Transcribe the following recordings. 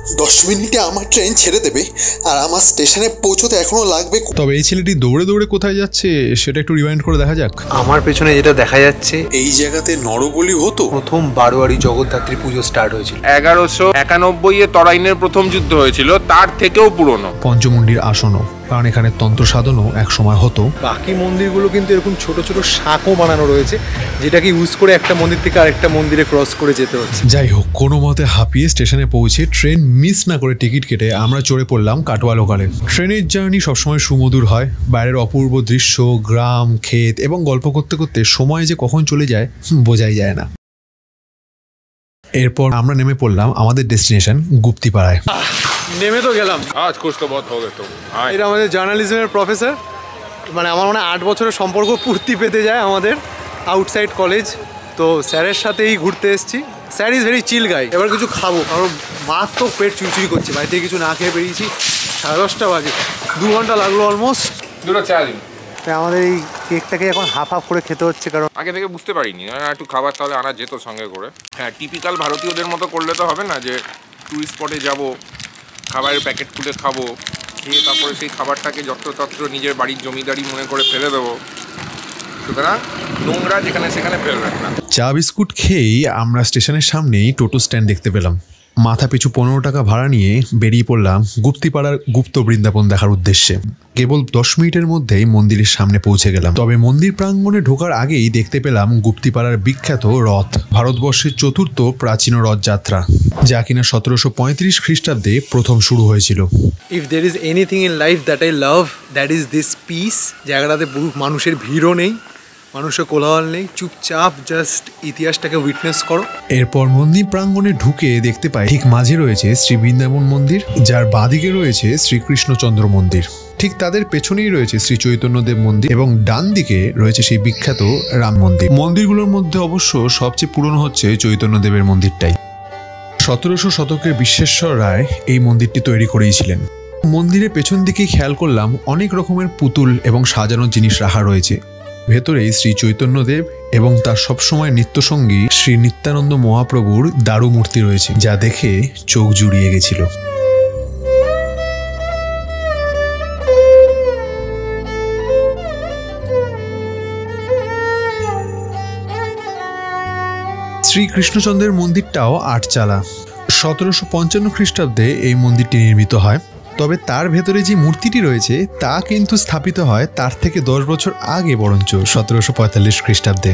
10 মিনিটে আমার ট্রেন ছেড়ে দেবে আর আমার স্টেশনে পৌঁছতে এখনো লাগবে। তবে এই ছেলেটি দৌড়ে দৌড়ে কোথায় যাচ্ছে সেটা একটু রিমাইন্ড করে দেখা যাক। আমার পেছনে যেটা দেখা যাচ্ছে এই জায়গাতে নরবলি হতো। প্রথম বারোয়ারি জগদ্ধাত্রী পুজো স্টার্ট হয়েছিল 1191-এ তরাইনের প্রথম যুদ্ধ হয়েছিল, তার থেকেও পুরনো। পঞ্চমুণ্ডির আসনও, কারণ এখানে তন্ত্র সাধনও এক সময় হতো। বাকি মন্দিরগুলো কিন্তু এরকম ছোট ছোট শাঁখও বানানো রয়েছে, যেটাকে ইউজ করে একটা মন্দির থেকে আরেকটা মন্দিরে ক্রস করে যেতে হচ্ছে। যাই হোক, কোনো মতে হাঁপিয়ে স্টেশনে পৌঁছে ট্রেন মিস না করে টিকিট কেটে আমরা চড়ে পড়লাম কাটোয়া লোকালে। ট্রেনের জার্নি সবসময় সুমধুর হয়। বাইরের অপূর্ব দৃশ্য, গ্রাম, ক্ষেত এবং গল্প করতে করতে সময় যে কখন চলে যায় বোঝাই যায় না। এরপর আমরা নেমে পড়লাম আমাদের ডেস্টিনেশন গুপ্তিপাড়ায়। নেমে তো গেলাম। আজ কুছ তো বহুত হবে তো। এটা আমাদের জার্নালিজমের প্রফেসর, মানে আমার মনে হয় 8 বছরের সম্পর্ক পূর্তি পেতে যায় আমাদের আউটসাইড কলেজ। তো স্যারের সাথেই ঘুরতে এসেছি। স্যার ইজ ভেরি চিল গাই। এবার কিছু খাবো, কারণ মাছ তো পেট চুরচুরি করছে। বাড়ি থেকে কিছু না খেয়ে বেরিয়েছি, 10:30 বাজে, 2 ঘন্টা লাগলো অলমোস্ট। দুটো চা দিন। আমাদের এই কেকটাকে এখন হাফ হাফ করে খেতে হচ্ছে, কারণ আগে থেকে বুঝতে পারিনি একটু খাবার তাহলে আনা যেত সঙ্গে করে। হ্যাঁ, টিপিক্যাল ভারতীয়দের মতো করলে তো হবে না যে টুরিস্ট স্পটে যাব, খাবারের প্যাকেট খুলে খাবো, খেয়ে তারপরে সেই খাবারটাকে যত্রতত্র নিজের বাড়ির জমিদারি মনে করে ফেলে দেবো। সুতরাং নোংরা যেখানে সেখানে ফেলবেন না। চা বিস্কুট খেয়েই আমরা স্টেশনের সামনেই টোটো স্ট্যান্ড দেখতে পেলাম। মাথা পিছু 15 টাকা ভাড়া নিয়ে বেরিয়ে পড়লাম গুপ্তিপাড়ার গুপ্ত বৃন্দাবন দেখার উদ্দেশ্যে। কেবল 10 মিনিটের মধ্যেই মন্দিরের সামনে পৌঁছে গেলাম। তবে মন্দির প্রাঙ্গণে ঢোকার আগেই দেখতে পেলাম গুপ্তিপাড়ার বিখ্যাত রথ, ভারতবর্ষের 4র্থ প্রাচীন রথযাত্রা, যা কিনা 1735 খ্রিস্টাব্দে প্রথম শুরু হয়েছিল। If there is anything in life that I love, that is this piece. জায়গাটাতে মানুষের ভিড়ও নেই, মানুষের কোলাহল নেই, চুপচাপ জাস্ট ইতিহাসটাকে উইটনেস করো। এরপর মন্দির প্রাঙ্গণে ঢুকে দেখতে পাই ঠিক মাঝে রয়েছে শ্রী বৃন্দাবন মন্দির, যার বাঁদিকে রয়েছে শ্রীকৃষ্ণচন্দ্র মন্দির। ঠিক তাদের পেছনেই রয়েছে শ্রী চৈতন্যদেব মন্দির এবং ডান দিকে রয়েছে সেই বিখ্যাত রাম মন্দির। মন্দিরগুলোর মধ্যে অবশ্য সবচেয়ে পুরনো হচ্ছে চৈতন্যদেবের মন্দিরটাই। 1700 শতকের বিশ্বেশ্বর রায় এই মন্দিরটি তৈরি করেছিলেন। মন্দিরের পেছন দিকেই খেয়াল করলাম অনেক রকমের পুতুল এবং সাজানোর জিনিস রাখা রয়েছে। ভেতরেই শ্রী চৈতন্যদেব এবং তার সবসময় নিত্যসঙ্গী শ্রী নিত্যানন্দ মহাপ্রভুর দারু মূর্তি রয়েছে, যা দেখে চোখ জুড়িয়ে গেছিল। শ্রীকৃষ্ণচন্দ্রের মন্দিরটাও 8 চালা। 1755 খ্রিস্টাব্দে এই মন্দিরটি নির্মিত হয়। তবে তার ভেতরে যে মূর্তিটি রয়েছে তা কিন্তু স্থাপিত হয় তার থেকে 10 বছর আগে, বরঞ্চ 1745 খ্রিস্টাব্দে।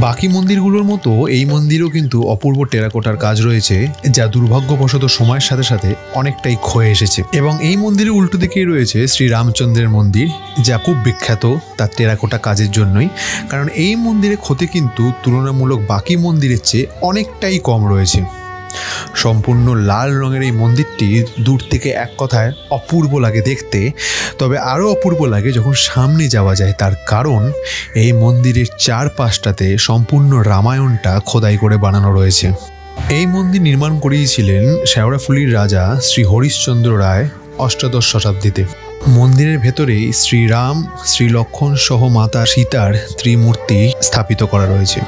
বাকি মন্দিরগুলোর মতো এই মন্দিরেও কিন্তু অপূর্ব টেরাকোটার কাজ রয়েছে, যা দুর্ভাগ্যবশত সময়ের সাথে সাথে অনেকটাই ক্ষয়ে এসেছে। এবং এই মন্দিরের উল্টো দিকেই রয়েছে শ্রী রামচন্দ্রের মন্দির, যা খুব বিখ্যাত তার টেরাকোটা কাজের জন্যই। কারণ এই মন্দিরের ক্ষতি কিন্তু তুলনামূলক বাকি মন্দিরের চেয়ে অনেকটাই কম রয়েছে। সম্পূর্ণ লাল রঙের এই মন্দিরটি দূর থেকে এক কথায় অপূর্ব লাগে দেখতে। তবে আরও অপূর্ব লাগে যখন সামনে যাওয়া যায়, তার কারণ এই মন্দিরের চারপাশটাতে সম্পূর্ণ রামায়ণটা খোদাই করে বানানো রয়েছে। এই মন্দির নির্মাণ করিয়েছিলেন শেওড়াফুলির রাজা শ্রী হরিশ্চন্দ্র রায় 8শ শতাব্দীতে। মন্দিরের ভেতরেই শ্রীরাম, শ্রী লক্ষ্মণ সহ মাতা সীতার ত্রিমূর্তি স্থাপিত করা রয়েছে।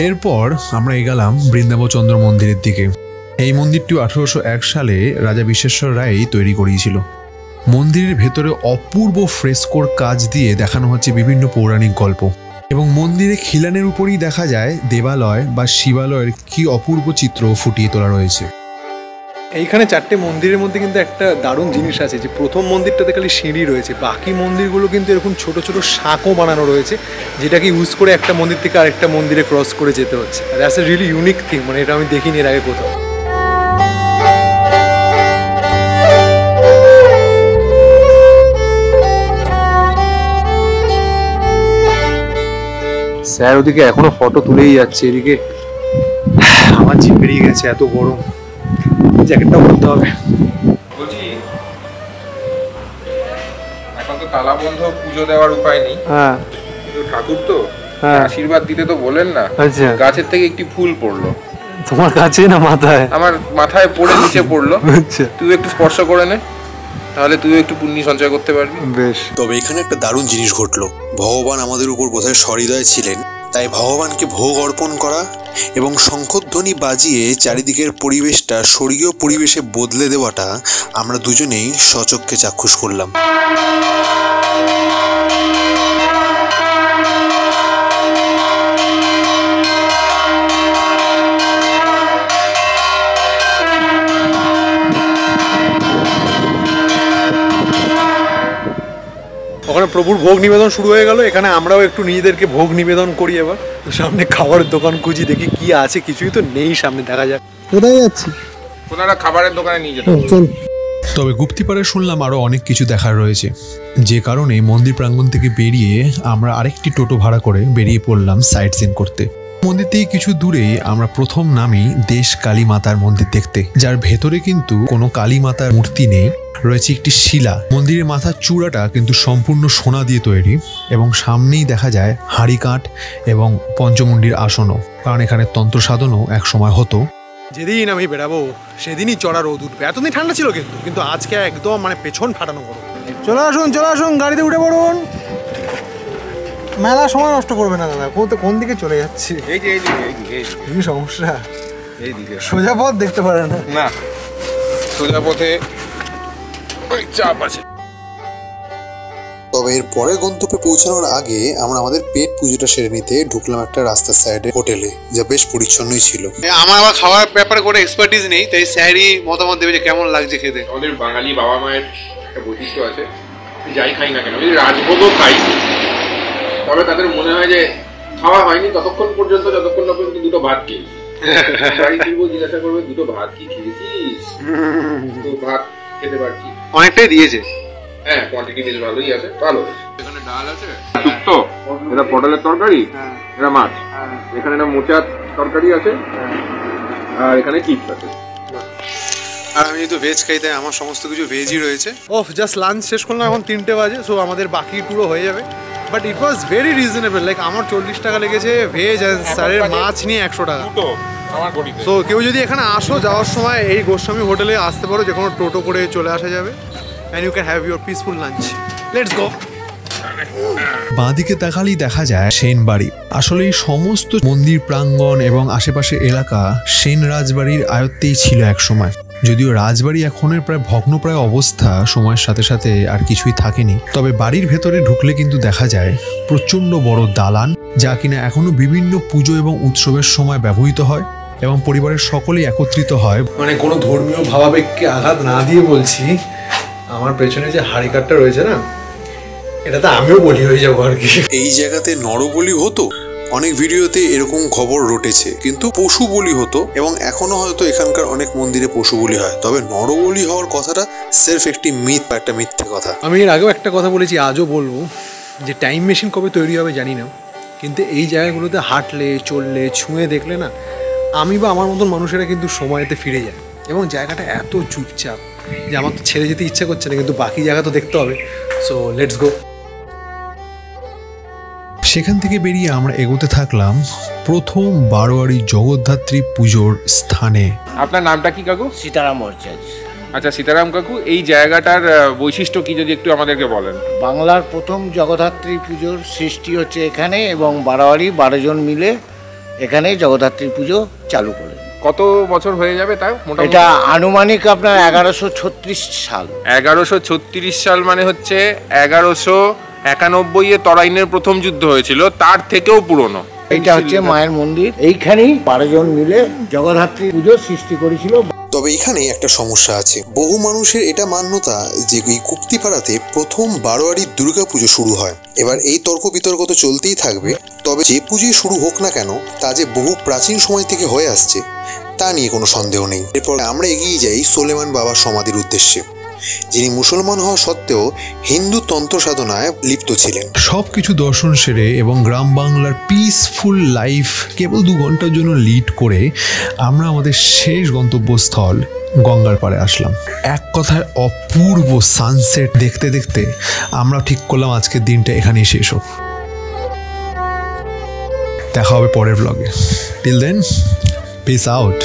এরপর আমরা এগেলাম বৃন্দাবচন্দ্র মন্দিরের দিকে। এই মন্দিরটি 1801 সালে রাজা বিশ্বেশ্বর রায় তৈরি করিয়েছিল। মন্দিরের ভেতরে অপূর্ব ফ্রেস্কোর কাজ দিয়ে দেখানো হচ্ছে বিভিন্ন পৌরাণিক গল্প, এবং মন্দিরে খিলানের উপরই দেখা যায় দেবালয় বা শিবালয়ের কি অপূর্ব চিত্র ফুটিয়ে তোলা রয়েছে। এইখানে 4টে মন্দিরের মধ্যে কিন্তু একটা দারুণ জিনিস আছে, যে প্রথম মন্দিরটাতে খালি সিঁড়ি রয়েছে, বাকি মন্দিরগুলো কিন্তু এরকম ছোট ছোট শাঁখও বানানো রয়েছে, যেটাকে ইউজ করে একটা মন্দির থেকে আরেকটা মন্দিরে ক্রস করে যেতে হচ্ছে। That's a really unique thing, মানে এটা আমি দেখিনি এর আগে কোথাও। স্যার ওদিকে এখনো ফটো তুলেই যাচ্ছে, এদিকে আমার জিভ বেরিয়ে গেছে, এত গরম। জ্যাকেটটা পরতে হবে। বলছি এখন তো তালা বন্ধ, পুজো দেওয়ার উপায় নেই। হ্যাঁ, ঠাকুর তো হ্যাঁ, আশীর্বাদ দিতে তো বলেন না। আচ্ছা, গাছের থেকে একটি ফুল পড়লো তোমার কাছে না মাথায়? আমার মাথায় পড়ে নিচে পড়লো। আচ্ছা, তুই একটু স্পর্শ করে নে, তাহলে তুই একটু পুণ্য সঞ্চয় করতে পারবি। বেশ। তবে এখানে একটা দারুণ জিনিস ঘটলো। ভগবান আমাদের উপর বোধহয় সহৃদয় ছিলেন, তাই ভগবানকে ভোগ অর্পণ করা এবং শঙ্খধ্বনি বাজিয়ে চারিদিকের পরিবেশটা স্বর্গীয় পরিবেশে বদলে দেওয়াটা আমরা দুজনেই সচক্ষে চাক্ষুষ করলাম। ওখানে প্রভুর ভোগ নিবেদন শুরু হয়ে গেল, এখানে আমরাও একটু নিজেদেরকে ভোগ নিবেদন করি। এবার সামনে খাবারের দোকান খুঁজি, দেখি কি আছে, কিছুই তো নেই সামনে, দেখা যাক। কোথায় যাচ্ছি? ওনারা খাবারের দোকানে নিয়ে যেতে। চল। তবে গুপ্তিপাড়ে শুনলাম আরও অনেক কিছু দেখার রয়েছে, যে কারণে মন্দির প্রাঙ্গণ থেকে বেরিয়ে আমরা আরেকটি টোটো ভাড়া করে বেরিয়ে পড়লাম সাইট সিন করতে। মন্দির থেকে কিছু দূরে আমরা প্রথম নামি দেশ কালী মাতার মন্দির দেখতে, যার ভেতরে কিন্তু কোনো কালী মাতার মূর্তি নেই, রয়েছে একটি শিলা। মন্দিরের মাথার চূড়াটা কিন্তু সম্পূর্ণ সোনা দিয়ে তৈরি এবং সামনেই দেখা যায় হাঁড়ি কাঠ এবং পঞ্চমুণ্ডির আসনও, কারণ এখানে তন্ত্র সাধনও এক সময় হতো। যেদিন আমি বেরাবো সেদিনই চড়া রোদ উঠবে। এতদিন ঠান্ডা ছিল কিন্তু আজকে একদম মানে পেছন ফাটানো গরম। চলে আসুন, গাড়িতে উঠে পড়ুন। মেলা সময় নষ্ট করবে না দাদা, কোন দিকে চলে যাচ্ছি? এই সমস্যা, এইদিকে সোজা পথ দেখতে পারে না, সোজা পথে চাপ আছে। তবে এর পরের গন্তব্যে পৌঁছানোর আগে আমরা আমাদের পেট পুজোটা সেরে নিতে ঢুকলাম একটা রাস্তার সাইডে হোটেলে, যা বেশ পরিচ্ছন্নই ছিল। আমার আবার খাওয়ার ব্যাপারে কোনো এক্সপার্টিস নেই, তাই স্যারই মতামত দেবে যে কেমন লাগছে খেতে। আমাদের বাঙালি বাবা মায়ের একটা বৈশিষ্ট্য আছে, যাই খাই না কেন, যদি রাজভোগও খাই তবে তাদের মনে হয় যে খাওয়া হয়নি ততক্ষণ পর্যন্ত যতক্ষণ না পর্যন্ত দুটো ভাত খেয়েছি। বাড়ি ফিরবো জিজ্ঞাসা করবে দুটো ভাত কি খেয়েছিস, তো ভাত খেতে পারছি, অনেকটাই দিয়েছে। হ্যাঁ, কোয়ান্টিটি বেশ ভালোই আছে, ভালো। এখানে ডাল আছে, শুক্তো, এটা পটলের তরকারি, এটা মাছ, এখানে একটা মোচার তরকারি আছে, আর এখানে চিপস আছে। আর আমি যেহেতু ভেজ খাই তাই আমার সমস্ত কিছু ভেজই রয়েছে। জাস্ট লাঞ্চ শেষ করলাম, এখন 3টে বাজে, সো আমাদের বাকি টুরও হয়ে যাবে। But it was very reasonable, like আমার 40 টাকা লেগেছে ভেজ, আর স্যারের মাছ নিয়ে 100 টাকা। সো কেউ যদি এখানে আসো, যাওয়ার সময় এই গোস্বামী হোটেলে আসতে পারো, যে কোনো টোটো করে চলে আসা যাবে, and you can have your peaceful lunch. Let's go. বাঁদিকে তাকালেই দেখা যায় সেন বাড়ি। আসলে এই সমস্ত মন্দির প্রাঙ্গণ এবং আশেপাশের এলাকা সেন রাজবাড়ির আয়ত্তেই ছিল এক সময়। যদিও রাজবাড়ি এখনের প্রায় ভগ্নপ্রায় অবস্থা, সময়ের সাথে সাথে আর কিছুই থাকেনি। তবে বাড়ির ভেতরে ঢুকলে কিন্তু দেখা যায় প্রচণ্ড বড় দালান, যা কিনা এখনো বিভিন্ন পুজো এবং উৎসবের সময় ব্যবহৃত হয় এবং পরিবারের সকলেই একত্রিত হয়। মানে কোনো ধর্মীয় ভাবাবেগকে আঘাত না দিয়ে বলছি, আমার পেছনে যে হাঁড়ি কাঠটা রয়েছে না, এটাতে আমিও বলি হয়ে যাবো আর কি। এই জায়গাতে নরবলি হতো, অনেক ভিডিওতে এরকম খবর রটেছে, কিন্তু পশু বলি হতো এবং এখনো হয়তো এখানকার অনেক মন্দিরে পশু বলি হয়। তবে নরবলি হওয়ার কথাটা সির্ফ একটি মিথ বা একটা মিথ্যে কথা। আমি এর আগেও একটা কথা বলেছি, আজও বলবো, যে টাইম মেশিন কবে তৈরি হবে জানি না, কিন্তু এই জায়গাগুলোতে হাঁটলে, চললে, ছুঁয়ে দেখলে না, আমি বা আমার মতন মানুষেরা কিন্তু সময়তে ফিরে যায়। এবং জায়গাটা এত চুপচাপ যে আমার তো ছেড়ে যেতে ইচ্ছা করছে না, কিন্তু বাকি জায়গা তো দেখতে হবে। So let's go. সেখান থেকে বেরিয়ে আমরা এগোতে থাকলাম প্রথম বারোয়ারি জগদ্ধাত্রী পুজোর স্থানে। আপনার নামটা কি কাকু? সীতারাম ভট্টাচার্য। আচ্ছা সীতারাম কাকু, এই জায়গাটার বৈশিষ্ট্য কি যদি একটু আমাদেরকে বলেন। বাংলার প্রথম জগদ্ধাত্রী পুজোর সৃষ্টি হচ্ছে এখানে, এবং বারোয়ারি 12 জন মিলে এখানে জগদ্ধাত্রী পুজো চালু করে। কত বছর হয়ে যাবে তাও? এটা আনুমানিক আপনার 1136 সাল। 1136 সাল মানে হচ্ছে 1191-এ তরাইনের প্রথম যুদ্ধ হয়েছিল, তার থেকেও পুরনো। এটা হচ্ছে মায়ের মন্দির, এইখানেই 12 জন মিলে জগদ্ধাত্রী পুজো সৃষ্টি করেছিল। তবে এখানে একটা সমস্যা আছে। বহু মানুষের এটা মান্যতা যে এই গুপ্তিপাড়াতে প্রথম বারোয়ারির দুর্গা পুজো শুরু হয়। এবার এই তর্ক বিতর্ক তো চলতেই থাকবে, তবে যে পুজোই শুরু হোক না কেন, তা যে বহু প্রাচীন সময় থেকে হয়ে আসছে তা নিয়ে কোনো সন্দেহ নেই। এরপর আমরা এগিয়ে যাই সোলেমান বাবার সমাধির উদ্দেশ্যে, যিনি মুসলমান হওয়া সত্ত্বেও হিন্দু তন্ত্র সাধনায় লিপ্ত ছিলেন। সবকিছু দর্শন সেরে এবং গ্রাম বাংলার পিসফুল লাইফ কেবল 2 ঘন্টার জন্য লিড করে আমরা আমাদের শেষ গন্তব্যস্থল গঙ্গার পাড়ে আসলাম। এক কথায় অপূর্ব সানসেট দেখতে দেখতে আমরা ঠিক করলাম আজকের দিনটা এখানেই শেষ হোক। দেখা হবে পরের ব্লগে। Till then, peace out.